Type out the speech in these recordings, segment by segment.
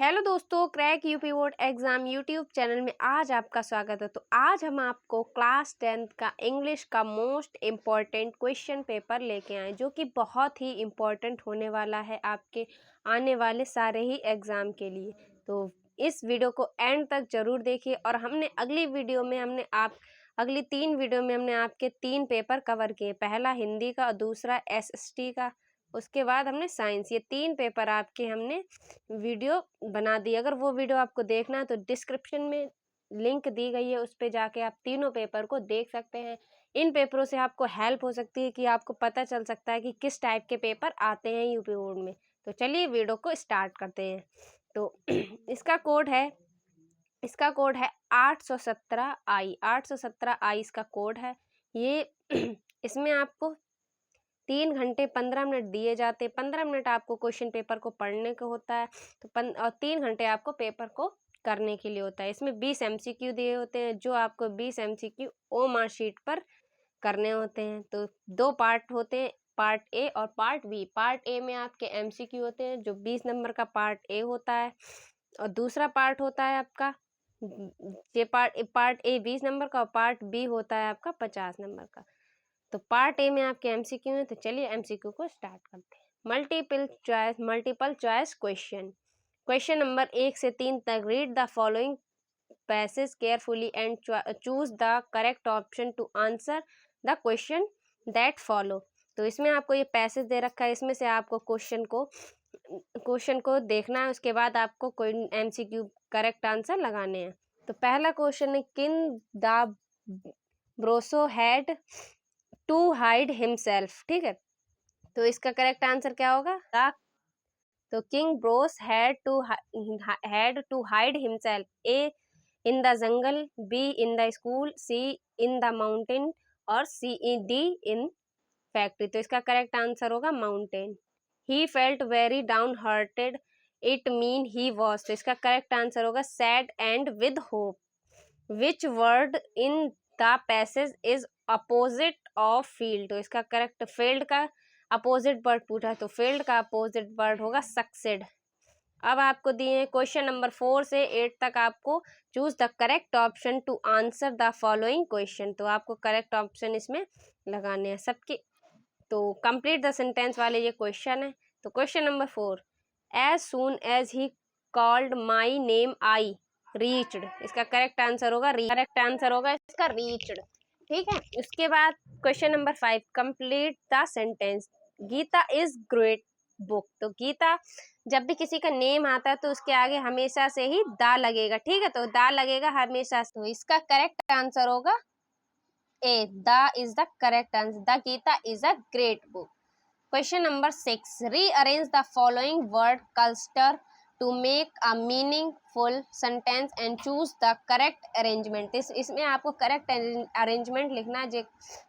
Hello दोस्तों, crack UP board exam YouTube channel में आज आपका स्वागत है। तो आज हम आपको क्लास 10th का इंग्लिश का मोस्ट इम्पॉर्टेंट क्वेश्चन पेपर लेके आए, जो कि बहुत ही इम्पॉर्टेंट होने वाला है आपके आने वाले सारे ही एग्ज़ाम के लिए। तो इस वीडियो को एंड तक ज़रूर देखिए। और अगली तीन वीडियो में हमने आपके 3 पेपर कवर किए। पहला हिंदी का, दूसरा एसएसटी का, उसके बाद हमने साइंस। ये 3 पेपर आपके हमने वीडियो बना दी। अगर वो वीडियो आपको देखना है तो डिस्क्रिप्शन में लिंक दी गई है, उस पे जाके आप तीनों पेपर को देख सकते हैं। इन पेपरों से आपको हेल्प हो सकती है कि आपको पता चल सकता है कि किस टाइप के पेपर आते हैं यूपी बोर्ड में। तो चलिए वीडियो को स्टार्ट करते हैं। तो इसका कोड है 817 आई। 817 आई इसका कोड है। ये इसमें आपको 3 घंटे 15 मिनट दिए जाते हैं। 15 मिनट आपको क्वेश्चन पेपर को पढ़ने को होता है, और 3 घंटे आपको पेपर को करने के लिए होता है। इसमें 20 एमसीक्यू दिए होते हैं, जो आपको 20 एमसीक्यू OMR शीट पर करने होते हैं। तो 2 पार्ट होते हैं, पार्ट ए और पार्ट बी। पार्ट ए में आपके एमसीक्यू होते हैं, जो 20 नंबर का पार्ट ए होता है, और दूसरा पार्ट होता है आपका ये पार्ट ए 20 नंबर का, और पार्ट बी होता है आपका 50 नंबर का। तो पार्ट ए में आपके एमसीक्यू हैं। तो चलिए एमसीक्यू को स्टार्ट करते हैं। मल्टीपल चॉइस क्वेश्चन नंबर 1 से 3 तक। Read the following passage carefully and choose the correct option to answer the question that follow. तो इसमें आपको ये पैसेज दे रखा है, इसमें से आपको क्वेश्चन को देखना है। उसके बाद आपको कोई एमसीक्यू करेक्ट आंसर लगाने हैं। तो पहला क्वेश्चन है, king the Bruce had to hide himself. ठीक है, तो इसका करेक्ट आंसर क्या होगा? तो king Bruce had to hide himself. A in the jungle, B in the school, C in the mountain, और डी इन फैक्ट्री। तो इसका करेक्ट आंसर होगा mountain. He felt very downhearted, it mean he was. तो इसका correct answer होगा sad and with hope. Which word in the passage is opposite of field. तो इसका correct, field का opposite word पूछा, तो field का अपोजिट वर्ड होगा सक्सेड। अब आपको दिए हैं क्वेश्चन नंबर 4 से 8 तक। आपको choose the correct option to answer the following question. तो आपको करेक्ट ऑप्शन इसमें लगाने हैं सबके। तो कंप्लीट द सेंटेंस वाले ये क्वेश्चन है। तो question number 4, as soon as he called my name I reached. इसका करेक्ट आंसर होगा इसका रीच्ड। ठीक है, उसके बाद question number 5, complete the sentence. Gita is great book. तो गीता, जब भी किसी का नेम आता है तो उसके आगे हमेशा से ही दा लगेगा। ठीक है, तो दा लगेगा हमेशा से। तो इसका करेक्ट आंसर होगा A, the is the correct answer. The Gita is a great book. Question number 6, rearrange the following word cluster to make a meaningful sentence and choose the correct arrangement. इसमें आपको करेक्ट अरेंजमेंट लिखना है। जो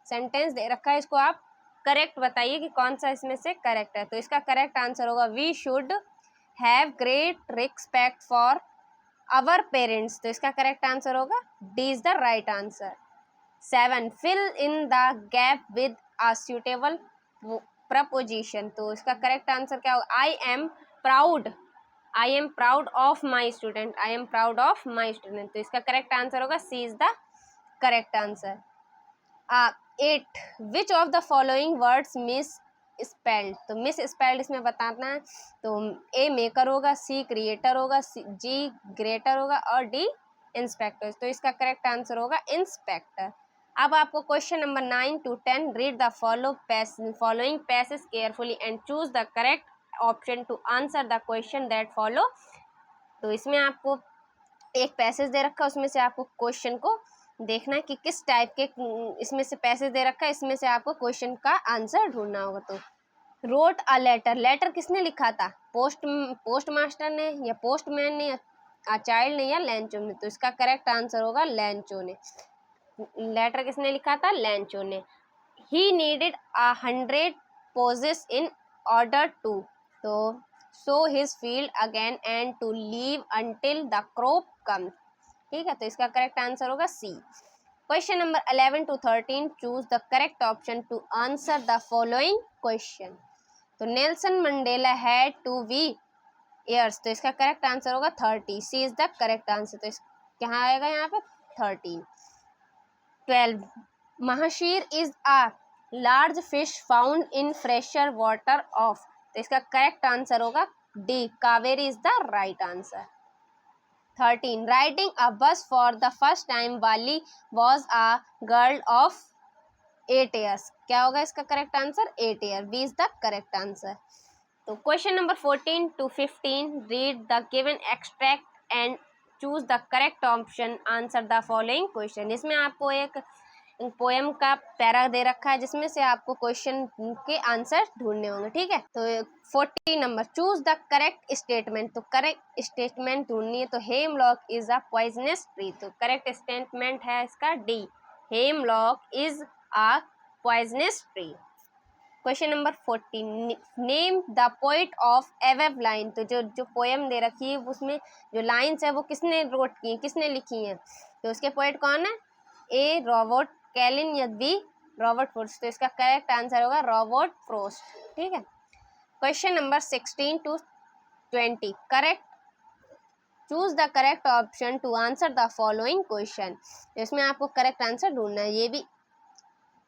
sentence दे रखा है इसको आप correct बताइए कि कौन सा इसमें से करेक्ट है। तो इसका करेक्ट आंसर होगा we should have great respect for our parents. तो इसका करेक्ट आंसर होगा D is the right answer. 7, fill in the gap with a suitable preposition. तो इसका करेक्ट आंसर क्या होगा? I am proud of my student. तो इसका correct answer होगा C is the correct answer. 8, which of the following words misspelled. तो misspelled इसमें बताना है। तो ए मेकर होगा, सी क्रिएटर होगा, जी ग्रेटर होगा, और डी इंस्पेक्टर। तो इसका करेक्ट आंसर होगा इंस्पेक्टर। अब आपको question number 9 to 10, read the following passage carefully and choose the correct option to answer the question that follow. तो इसमें आपको एक पैसेज दे रखा है, उसमें से आपको क्वेश्चन को देखना है कि किस टाइप के इसमें से पैसेज दे रखा है, इसमें से आपको क्वेश्चन का आंसर ढूंढना होगा। तो रोट अ लेटर किसने लिखा था? पोस्ट मास्टर ने, या पोस्टमैन ने, या चाइल्ड ने, या लैंचो ने। तो इसका करेक्ट आंसर होगा लैंचो ने। लेटर किसने लिखा था? लैंचो ने। He needed 100 poses in order to, तो sow his field again and to leave until the crop comes। ठीक है, तो इसका करेक्ट आंसर होगा C. Question number 11 to 13, choose the correct option to answer the following question. तो Nelson Mandela had to be years, तो इसका correct answer होगा 30। C is the correct answer, तो क्या आएगा यहाँ पे 13। 12 mahseer is a large fish found in fresher water of, तो इसका करेक्ट आंसर होगा D, Kaveri is the right answer. 13 riding a bus for the first time Valli was a girl of 8 years, क्या होगा इसका correct answer 8 year, B is the correct answer. तो question number 14 to 15 read the given extract and choose the correct option, answer the following question. इसमें आपको एक poem का para दे रखा है जिसमें से आपको क्वेश्चन के आंसर ढूंढने होंगे, ठीक है। तो 40 number choose the correct statement, तो करेक्ट स्टेटमेंट ढूंढनी है। तो hemlock is a poisonous tree, तो करेक्ट स्टेटमेंट है इसका D, hemlock is a poisonous tree. Question number 14 name the poet of एवेव लाइन, तो जो पोएम दे रखी है उसमें जो लाइन्स है वो किसने रोट की है, किसने लिखी है, तो उसके पोइट कौन है, ए रॉबर्ट कैलिन या बी रॉबर्ट फ्रोस्ट, तो इसका करेक्ट आंसर होगा रॉबर्ट फ्रोस्ट, ठीक है। Question number 16 to 20 correct choose the correct option to answer the following question, इसमें आपको करेक्ट आंसर ढूंढना है ये भी।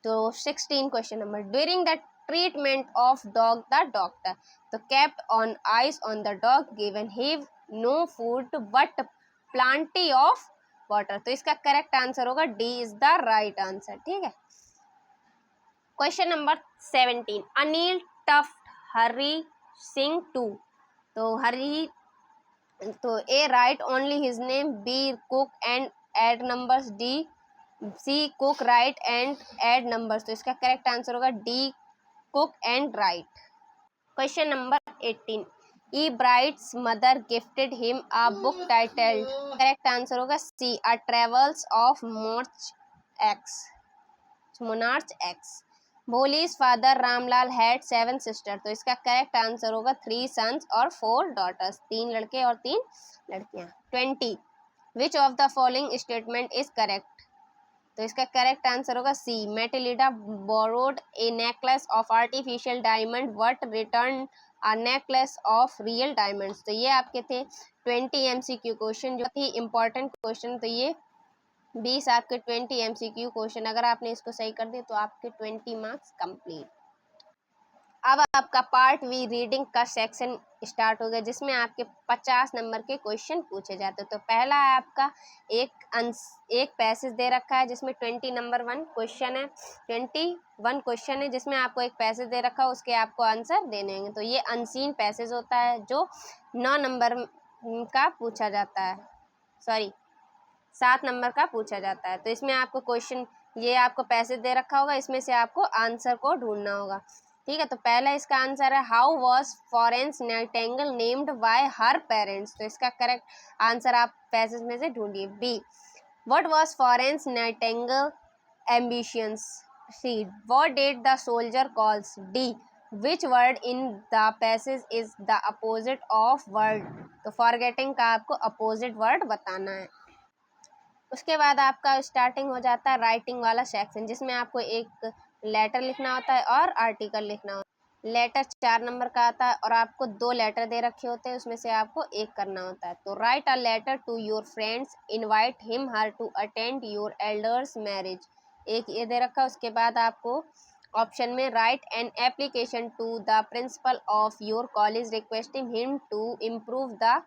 तो 16 question number during the treatment of dog the doctor, तो kept on eyes on the dog given him no food but plenty of water, तो इसका करेक्ट आंसर होगा D is the right answer, ठीक है। क्वेश्चन नंबर 17 अनिल टफ्ट Hari Singh to, तो हरी तो A write only his name, B cook and add numbers, D C cook write and add numbers, तो इसका करेक्ट आंसर होगा D cook and write. Question number 18 Ebright's mother gifted him a book titled, correct answer होगा C a travels of monarch X. Bholi's father Ramlal had 7 sister, तो इसका correct answer होगा 3 sons और 4 daughters, 3 लड़के और 3 लड़कियां। 20 which of the following statement is correct, तो इसका करेक्ट आंसर होगा C Matilda borrowed a necklace of artificial diamond but return a necklace of real diamonds, तो ये आपके थे 20 MCQ क्वेश्चन जो थी इंपॉर्टेंट क्वेश्चन, तो ये 20 आपके 20 MCQ क्वेश्चन, अगर आपने इसको सही कर दिया तो आपके 20 मार्क्स कंप्लीट। अब आपका पार्ट वी रीडिंग का सेक्शन स्टार्ट हो गया जिसमें आपके 50 नंबर के क्वेश्चन पूछे जाते हैं। तो पहला है आपका एक पैसेज दे रखा है जिसमें 20 नंबर 1 क्वेश्चन है, 21 क्वेश्चन है जिसमें आपको एक पैसेज दे रखा है उसके आपको आंसर देने होंगे। तो ये अनसीन पैसेज होता है जो 9 नंबर का पूछा जाता है, सॉरी 7 नंबर का पूछा जाता है। तो इसमें आपको क्वेश्चन ये आपको पैसेज दे रखा होगा, इसमें से आपको आंसर को ढूंढना होगा, ठीक है। तो पहला इसका आंसर है how was Florence Nightingale named by her parents, तो इसका करेक्ट आंसर आप पैसेज में से ढूंढिए। Be what was Florence Nightingale ambitions, see what did the soldier calls, D which word in the passage is the opposite of word, तो forgetting का आपको opposite word बताना है। उसके बाद आपका स्टार्टिंग हो जाता है राइटिंग वाला सेक्शन जिसमें आपको एक लेटर लिखना होता है और आर्टिकल लिखना होता है। लेटर 4 नंबर का आता है और आपको 2 लेटर दे रखे होते हैं, उसमें से आपको एक करना होता है। तो write a letter to your friends, invite him her to attend your elders marriage, एक ये दे रखा है। उसके बाद आपको ऑप्शन में right an application to the principle of your college requesting him to improve the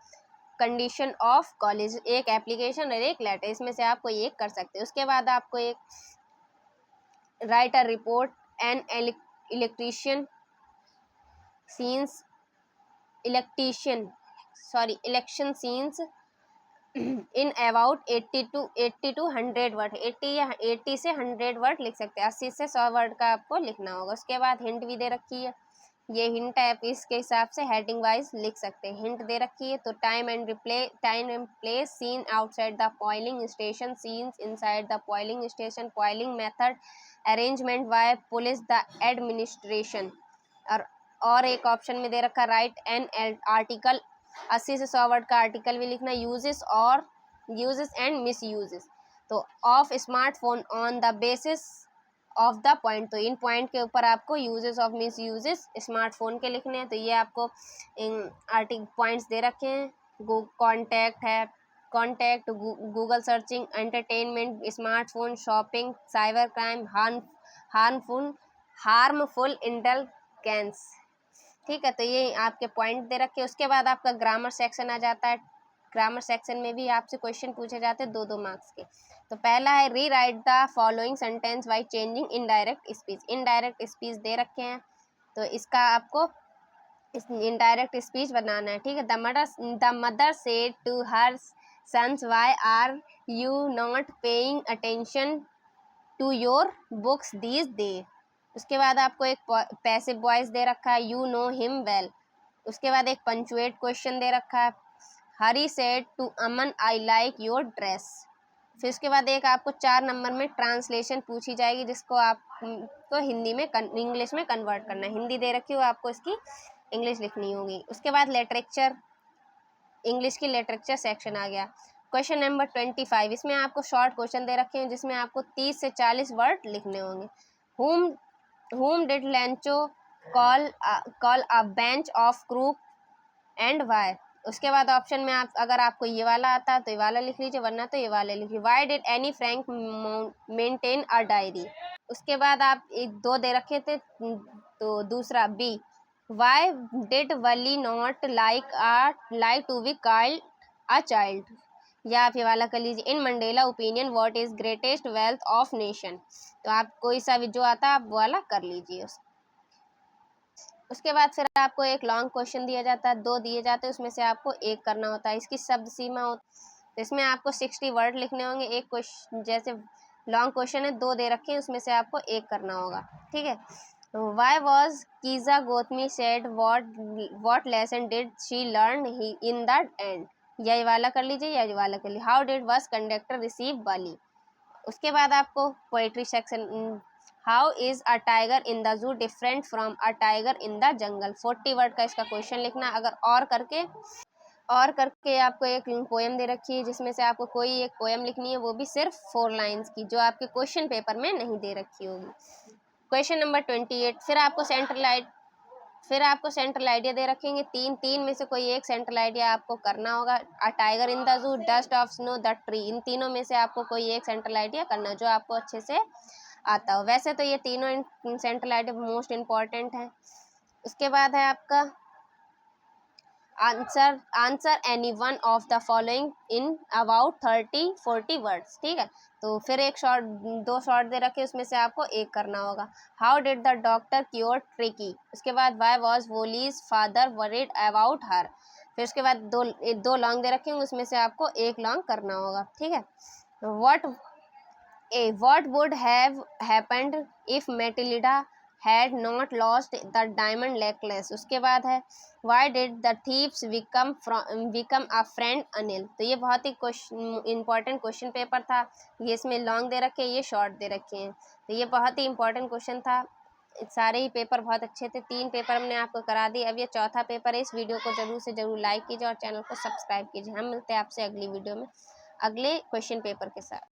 condition of college, एक application और एक लेटर, इसमें से आपको एक कर सकते हैं। उसके बाद आपको एक write a report an electrician scenes election scenes in about 80 to 100 word, 80 से 100 वर्ड लिख सकते हैं, 80 से 100 वर्ड का आपको लिखना होगा। उसके बाद हिंट भी दे रखी है, ये हिंट है, इसके हिसाब से हेडिंग वाइज लिख सकते हैं। हिंट दे रखी है तो time and place, scene outside the boiling station, scenes inside the boiling station, boiling method, arrangement by police, the administration. और एक ऑप्शन में दे रखा राइट एन आर्टिकल, 80 से 100 वर्ड का आर्टिकल भी लिखना, यूजेस एंड मिस यूजेस तो of smartphone on the basis of the point, तो इन पॉइंट के ऊपर आपको uses of means uses smartphone के लिखने हैं। तो ये आपको इन पॉइंट्स दे रखे हैं। कॉन्टैक्ट है, contact, Google searching, entertainment, smartphone, shopping, cyber crime, harmful intelligence. ठीक है, तो ये आपके पॉइंट दे रखे हैं। उसके बाद आपका ग्रामर सेक्शन आ जाता है। ग्रामर सेक्शन में भी आपसे क्वेश्चन पूछे जाते हैं 2-2 मार्क्स के। तो पहला है rewrite the following sentence by changing indirect speech. Indirect speech दे रखे हैं, तो इसका आपको इनडायरेक्ट स्पीच बनाना है। ठीक है, the mother said to her sons why are you not paying attention to your books these day. उसके बाद आपको एक पैसिव वॉइस दे रखा है, यू नो हिम वेल। उसके बाद एक पंचुएट क्वेश्चन दे रखा है, Hari said to Aman I like your dress. फिर उसके बाद एक आपको 4 नंबर में ट्रांसलेशन पूछी जाएगी, जिसको आपको हिंदी में इंग्लिश में कन्वर्ट करना है। हिंदी दे रखी हो, आपको इसकी इंग्लिश लिखनी होगी। उसके बाद लिटरेचर, इंग्लिश की लिटरेचर सेक्शन आ गया। क्वेश्चन नंबर 25, इसमें आपको शॉर्ट क्वेश्चन दे रखे हैं, जिसमें आपको 30 से 40 वर्ड लिखने होंगे। whom did Lancho call a bench of crook and why। उसके बाद ऑप्शन में आप अगर आपको ये वाला आता है तो ये वाला लिख लीजिए, वरना तो ये वाला लिखिए। Why did Anne Frank maintain a diary. उसके बाद आप एक 2 दे रखे थे, तो दूसरा B, why did Valli not like to be called a child. या आप ये वाला कर लीजिए, in Mandela opinion what is greatest wealth of nation. तो आप कोई सा भी जो आता है आप वाला कर लीजिए। उसके बाद फिर आपको एक लॉन्ग क्वेश्चन दिया जाता है, 2 दिए जाते हैं, उसमें से आपको एक करना होता है। इसकी शब्द सीमा तो इसमें आपको 60 वर्ड लिखने होंगे। एक क्वेश्चन जैसे लॉन्ग क्वेश्चन है, 2 दे रखे हैं, उसमें से आपको एक करना होगा। ठीक है, why was Kisa Gotami sad what lesson did she learn in the end. यही वाला कर लीजिए, यही वाला कर लीजिए। How did bus conductor receive Valli. उसके बाद आपको poetry section, how is a tiger in the zoo different from a tiger in the jungle. 40 word का इसका क्वेश्चन लिखना। अगर और करके आपको एक पोएम दे रखी है, जिसमें से आपको कोई एक पोएम लिखनी है, वो भी सिर्फ 4 लाइन्स की, जो आपके क्वेश्चन पेपर में नहीं दे रखी होगी। क्वेश्चन नंबर 28, फिर आपको सेंट्रल आइडिया दे रखेंगे। 3 में से कोई एक सेंट्रल आइडिया आपको करना होगा। A tiger in the zoo, dust of snow, the tree. इन तीनों में से आपको कोई एक सेंट्रल आइडिया करना है, जो आपको अच्छे से आता हो। वैसे तो ये तीनों सेंट्रल आइडिया मोस्ट इम्पॉर्टेंट है। उसके बाद है आपका answer any one of the following in about 30-40 words. ठीक है, तो फिर 2 शॉर्ट दे रखे, उसमें से आपको एक करना होगा। How did the doctor cure Tricki. उसके बाद why was Bholi's father worried about her. फिर उसके बाद दो लॉन्ग दे रखे, उसमें से आपको एक लॉन्ग करना होगा। ठीक है, what would have happened if Matilda had not lost the diamond necklace। उसके बाद है why did the thieves become a friend Anil. तो ये बहुत ही इंपॉर्टेंट क्वेश्चन पेपर था। ये इसमें लॉन्ग दे रखे हैं, ये शॉर्ट दे रखे हैं, तो ये बहुत ही इंपॉर्टेंट क्वेश्चन था। सारे ही पेपर बहुत अच्छे थे। 3 पेपर हमने आपको करा दी, अब ये चौथा पेपर है। इस वीडियो को जरूर से जरूर लाइक कीजिए और चैनल को सब्सक्राइब कीजिए। हम मिलते हैं आपसे अगली वीडियो में अगले क्वेश्चन पेपर के साथ।